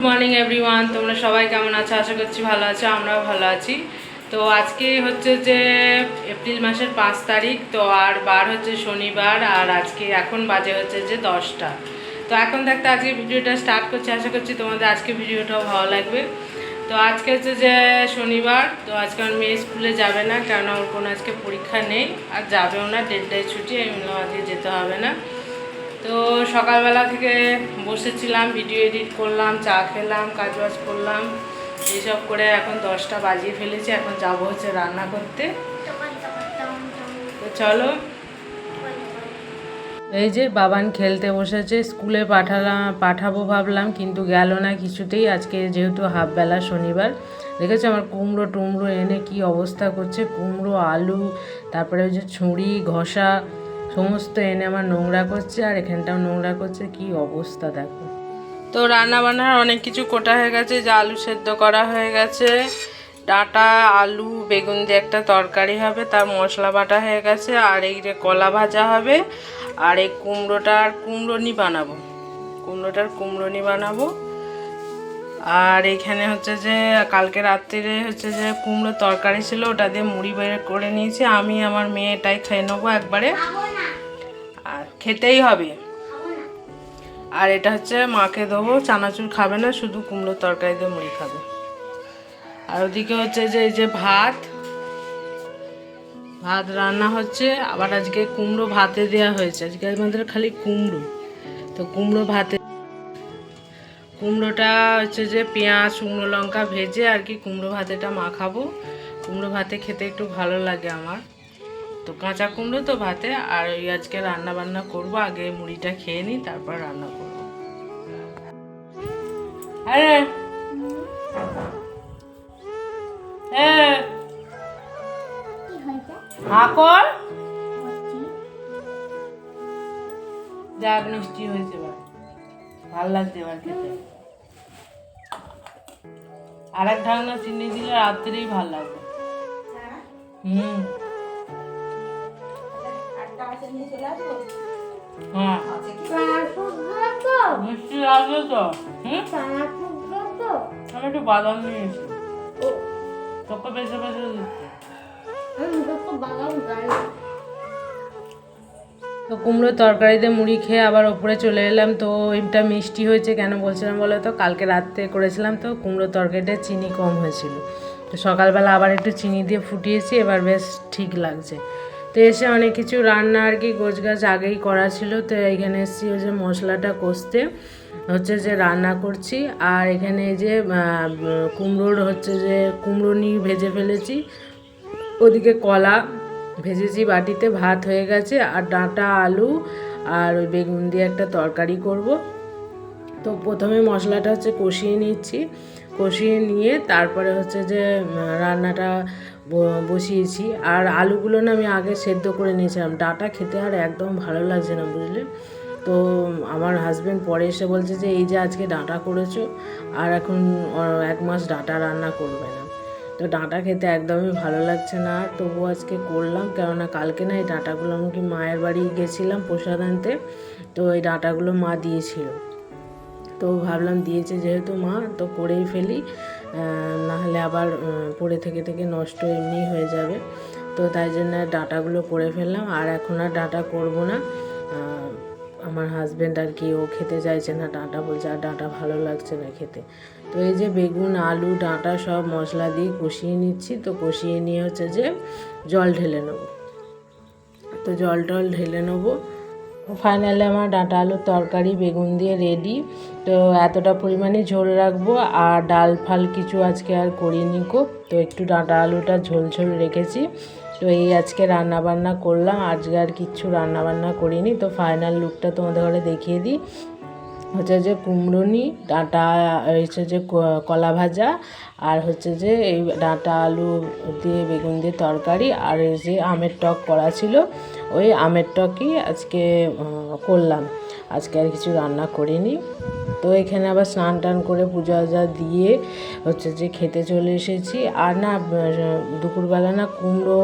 Morning everyone, তোমরা সবাই কেমন আছো? আশা করছি ভালো আছো, আমরাও ভালো আছি। তো আজকে হচ্ছে যে এপ্রিল মাসের 5 তারিখ, তো আর বার হচ্ছে শনিবার, আর আজকে এখন বাজে হচ্ছে যে 10টা। তো এখন থাকতে আজকে ভিডিওটা স্টার্ট করছি, আশা করছি তোমাদের আজকে ভিডিওটাও ভালো লাগবে। তো আজকে হচ্ছে যে শনিবার, তো আজকে আমার মেয়ে স্কুলে যাবে না, কেননা ওর কোনো আজকে পরীক্ষা নেই, আর যাবেও না, ডেটটাই ছুটি, আমি বললাম আজকে যেতে হবে না। তো সকালবেলা থেকে বসেছিলাম, ভিডিও এডিট করলাম, চা খেলাম, কাজবাজ করলাম, এইসব করে এখন 10টা বাজিয়ে ফেলেছি। এখন যাবো হচ্ছে রান্না করতে। তো চলো। এই যে বাবান খেলতে বসেছে, স্কুলে পাঠাবো ভাবলাম, কিন্তু গেল না কিছুতেই। আজকে যেহেতু হাফবেলা শনিবার, দেখেছো আমার কুমড়ো টুমড়ো এনে কি অবস্থা করছে। কুমড়ো, আলু, তারপরে ওই যে ছুরি ঘষা সমস্ত এনে আমার নোংরা করছে, আর এখানটাও নোংরা করছে। কি অবস্থা দেখো। তো রান্না বান্নার অনেক কিছু কোটা হয়ে গেছে, যে আলু সেদ্ধ করা হয়ে গেছে, ডাঁটা আলু বেগুন দিয়ে একটা তরকারি হবে, তার মশলা বাটা হয়ে গেছে, আর এই যে কলা ভাজা হবে, আর এই কুমড়োটার কুমড়োনি বানাবো। আর এখানে হচ্ছে যে কালকে রাত্রিরে হচ্ছে যে কুমড়ো তরকারি ছিল, ওটা দিয়ে মুড়ি বের করে নিয়েছি। আমি আমার মেয়ে এটাই খেয়ে নেবো একবারে, আর খেতেই হবে। আর এটা হচ্ছে মাকে দেবো, চানাচুর খাবে না, শুধু কুমড়ো তরকারি দিয়ে মুড়ি খাবে। আর ওদিকে হচ্ছে যে এই যে ভাত রান্না হচ্ছে। আবার আজকে কুমড়ো ভাতে দেওয়া হয়েছে, আজকে আমাদের খালি কুমড়ো। তো কুমড়োটা হচ্ছে যে পেঁয়াজ শুকনো লঙ্কা ভেজে আর কি কুমড়ো ভাতেটা মাখাবো। কুমড়ো ভাতে খেতে একটু ভালো লাগে আমার, তো কাঁচা কুমড়ো তো ভাতে। আর ওই আজকে রান্না বান্না করবো, আগে মুড়িটা খেয়ে নিই, তারপর রান্না করবো। আরে হ্যাঁ কর, যাক মিষ্টি হয়েছে, এবার ভাল লাগছে এবার খেতে। আর এক ঢাকনা চিনি দিলে রাত্রেই ভাল লাগবে। হ্যাঁ মিষ্টি লাগবে তো। আমি একটু বাদাম নিয়েছি, তোকে বেছে বেছে দিচ্ছি। তো কুমড়োর তরকারিতে মুড়ি খেয়ে আবার ওপরে চলে এলাম। তো এটা মিষ্টি হয়েছে কেন বলছিলাম বলো তো, কালকে রাত্রে করেছিলাম, তো কুমড়োর তরকারিটা চিনি কম হয়েছিল, তো সকালবেলা আবার একটু চিনি দিয়ে ফুটিয়েছি, এবার বেশ ঠিক লাগছে। তো এসে অনেক কিছু রান্না আর কি গোছগাছ আগেই করা ছিল। তো এখানে এসেছি ওই যে মশলাটা কষতে, হচ্ছে যে রান্না করছি। আর এখানে এই যে কুমড়োর হচ্ছে যে কুমড়োনি ভেজে ফেলেছি, ওদিকে কলা ভেজেছি বাটিতে, ভাত হয়ে গেছে, আর ডাঁটা আলু আর ওই বেগুন দিয়ে একটা তরকারি করব। তো প্রথমে মশলাটা হচ্ছে কষিয়ে নিচ্ছি, কষিয়ে নিয়ে তারপরে হচ্ছে যে রান্নাটা বসিয়েছি। আর আলুগুলো না আমি আগে সেদ্ধ করে নিয়েছিলাম, ডাঁটা খেতে আর একদম ভালো লাগছে না বুঝলে। তো আমার হাজব্যান্ড পরে এসে বলছে যে এই যে আজকে ডাঁটা করেছো, আর এখন 1 মাস ডাঁটা রান্না করবে না। তো ডাঁটা খেতে একদমই ভালো লাগছে না, তবু আজকে করলাম, কেননা কালকে না এই ডাঁটাগুলো আমি কি মায়ের বাড়ি গেছিলাম প্রসাদ আনতে, তো এই ডাঁটাগুলো মা দিয়েছিল। তো ভাবলাম দিয়েছে যেহেতু মা, তো করেই ফেলি, নাহলে আবার পড়ে থেকে থেকে নষ্ট এমনি হয়ে যাবে। তো তাই জন্য ডাঁটাগুলো করে ফেললাম, আর এখন আর ডাঁটা করব না। আমার হাজব্যান্ড আর কি ও খেতে চাইছে না ডাঁটা, বলছে আর ডাঁটা ভালো লাগছে না খেতে। তো এই যে বেগুন আলু ডাঁটা সব মশলা দিয়ে কষিয়ে নিচ্ছি। তো কষিয়ে নিয়ে হচ্ছে যে জল ঢেলে নেবো, তো জল টল ঢেলে নেবো। ফাইনালি আমার ডাঁটা আলুর তরকারি বেগুন দিয়ে রেডি। তো এতটা পরিমাণে ঝোল রাখবো, আর ডাল ফাল কিছু আজকে আর করিনি কো, তো একটু ডাঁটা আলুটা ঝোল ঝোল রেখেছি। তো এই আজকে রান্নাবান্না করলাম, আজকে আর কিচ্ছু রান্নাবান্না করিনি। তো ফাইনাল লুকটা তোমাদের ঘরে দেখিয়ে দিই। হচ্ছে যে কুমড়োনি ডাঁটা, হচ্ছে যে কলা ভাজা, আর হচ্ছে যে এই ডাঁটা আলু দিয়ে বেগুন দিয়ে তরকারি, আর এই যে আমের টক করা ছিল, ওই আমের টকই আজকে করলাম। আজকে আর কিছু রান্না করিনি। তো এখানে আবার স্নান টান করে পূজা আজা দিয়ে হচ্ছে যে খেতে চলে এসেছি। আর না দুপুরবেলা না কুমড়ো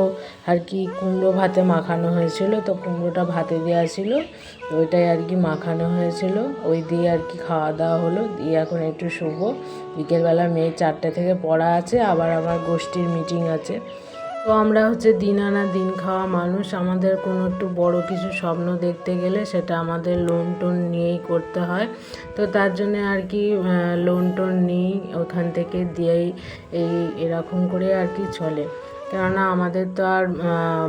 আর কি কুমড়ো ভাতে মাখানো হয়েছিল, তো কুমড়োটা ভাতে দেওয়া ছিল, ওইটাই আর কি মাখানো হয়েছিল, ওই দিয়ে আর কি খাওয়া দাওয়া হলো। দিয়ে এখন একটু শুবো। বিকেলবেলা মেয়ে 4টে থেকে পড়া আছে, আবার আমার গোষ্ঠীর মিটিং আছে। তো আমরা হচ্ছে দিন আনা দিন খাওয়া মানুষ, আমাদের কোনো একটু বড় কিছু স্বপ্ন দেখতে গেলে সেটা আমাদের লোন টোন নিয়েই করতে হয়। তো তার জন্যে আর কি লোন টোন নিই, ওখান থেকে দিয়েই এরকম করে আর কি চলে। কেননা আমাদের তো আর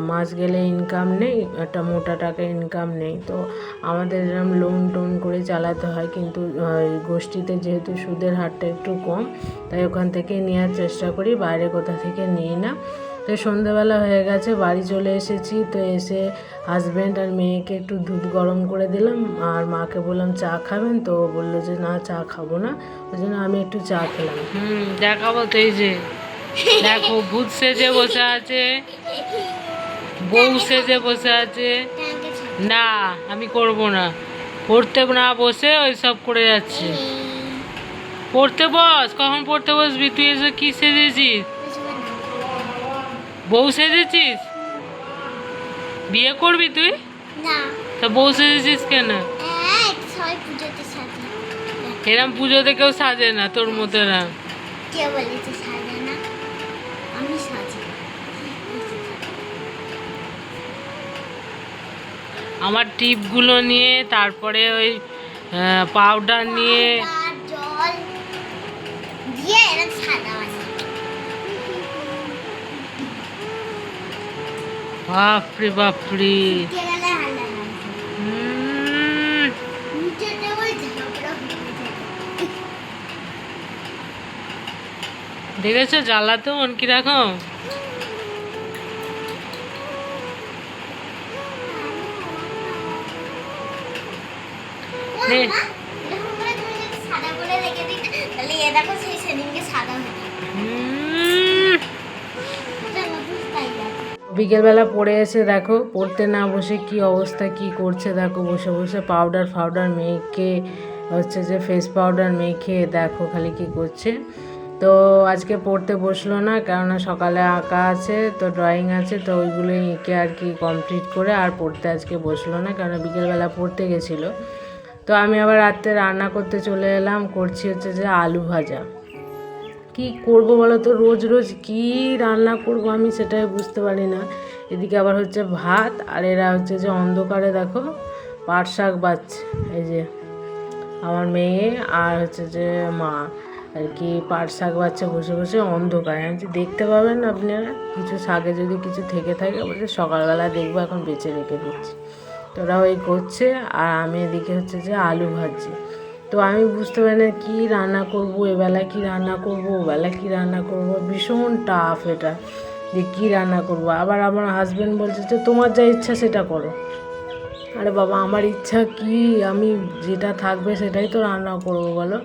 মাস গেলে ইনকাম নেই, একটা মোটা টাকা ইনকাম নেই, তো আমাদের এরকম লোন টোন করে চালাতে হয়। কিন্তু গোষ্ঠীতে যেহেতু সুদের হারটা একটু কম, তাই ওখান থেকে নেওয়ার চেষ্টা করি, বাইরে কোথা থেকে নিই না। তো সন্ধ্যেবেলা হয়ে গেছে, বাড়ি চলে এসেছি। তো এসে হাজব্যান্ড আর মেয়েকে একটু দুধ গরম করে দিলাম, আর মাকে বললাম চা খাবেন, তো বললো যে না চা খাবো না, ওই জন্য আমি একটু চা খেলাম। দেখাবো তো, এই যে দেখো ভূত সেজে বসে আছে, বউ সেজে বসে আছে। না আমি করব না, পড়তে না বসে ওই সব করে যাচ্ছে। পড়তে বস, কখন পড়তে বসবি? তুই এসে কি সেজেছিস? বউ সেজেছিস? বিয়ে করবি তুই? না। তা বউ সেজেছিস কেন? এরম পুজোতে কেউ সাজে না তোর মতো। এরম কে বলেছে সাজে না? আমি সাজি। আমার টিপগুলো নিয়ে, তারপরে ওই পাউডার নিয়ে জল দিয়ে এরকম সাদা বাপরে বাপরে। দেখেছো জ্বালাতো মন কিরকম? বিকেলবেলা পড়ে এসে দেখো, পড়তে না বসে কি অবস্থা কি করছে দেখো, বসে বসে পাউডার মেখে হচ্ছে যে ফেস পাউডার মেখে দেখো খালি কি করছে। তো আজকে পড়তে বসলো না, কেননা সকালে আঁকা আছে, তো ড্রয়িং আছে, তো ওইগুলো এঁকে আর কি কমপ্লিট করে আর পড়তে আজকে বসলো না, কেননা বিকেলবেলা পড়তে গেছিলো। তো আমি আবার রাত্রে রান্না করতে চলে এলাম, করছি হচ্ছে যে আলু ভাজা। কি করব বলো তো, রোজ রোজ কি রান্না করব আমি সেটাই বুঝতে পারি না। এদিকে আবার হচ্ছে ভাত, আর এরা হচ্ছে যে অন্ধকারে দেখো পাট শাক বাচ্ছে, এই যে আমার মেয়ে আর হচ্ছে যে মা আর কি পাট শাক বাচ্ছে বসে বসে অন্ধকারে। আমি যে দেখতে পাবেন আপনারা, কিছু শাকে যদি কিছু থেকে থাকে বলছে সকালবেলা দেখবো, এখন বেছে রেখে দিচ্ছি। তো ওরা ওই করছে, আর আমি এদিকে হচ্ছে যে আলু ভাজছি। তো আমি বুঝতে পারি না কী রান্না করবো, এবেলা কী রান্না করবো, ওবেলা কী রান্না করবো, ভীষণ টাফ এটা যে কী রান্না করবো। আবার আমার হাজব্যান্ড বলছে যে তোমার যা ইচ্ছা সেটা করো। আরে বাবা, আমার ইচ্ছা কি, আমি যেটা থাকবে সেটাই তো রান্না করবো বলো।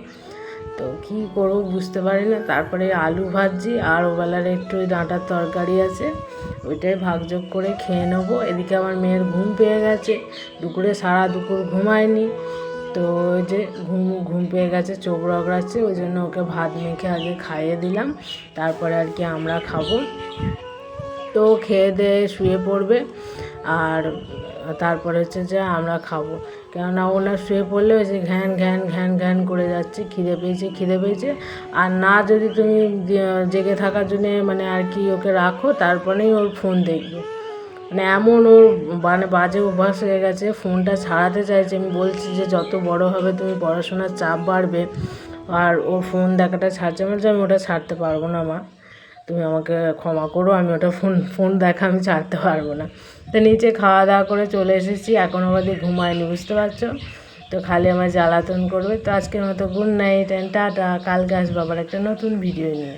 তো কী করবো বুঝতে পারি না। তারপরে আলু ভাজছি, আর ওবেলার একটু ডাঁটার তরকারি আছে, ওইটাই ভাগযোগ করে খেয়ে নেবো। এদিকে আমার মেয়ের ঘুম পেয়ে গেছে, দুপুরে সারা দুপুর ঘুমায়নি, তো ওই যে ঘুম পেয়ে গেছে, চোখ রগড়াচ্ছে, ওই জন্য ওকে ভাত মেখে আগে খাইয়ে দিলাম, তারপরে আর কি আমরা খাবো। তো খেয়ে দিয়ে শুয়ে পড়বে, আর তারপরে হচ্ছে যে আমরা খাবো। কেননা ওনার শুয়ে পড়লে ওই যে ঘ্যান ঘ্যান ঘ্যান ঘ্যান করে যাচ্ছে, খিদে পেয়েছে। আর না যদি তুমি জেগে থাকার জন্যে মানে আর কি ওকে রাখো, তারপরেই ওর ফোন দেখবে। মানে এমন ওর মানে বাজে অভ্যাস হয়ে গেছে, ফোনটা ছাড়াতে চাইছে। আমি বলছি যে যত বড় হবে তুমি পড়াশোনার চাপ বাড়বে, আর ও ফোন দেখাটা ছাড়ছে। বলছে আমি ওটা ছাড়তে পারবো না মা, তুমি আমাকে ক্ষমা করো, আমি ওটা ফোন দেখা আমি ছাড়তে পারবো না। তো নিচে খাওয়া দাওয়া করে চলে এসেছি, এখনও অবধি ঘুমায়নি, বুঝতে পারছো। তো খালি আমার জ্বালাতন করবে। তো আজকের মতো গুড নাইট অ্যান্ড টাটা, কালকে আসবো আবার একটা নতুন ভিডিও নিয়ে।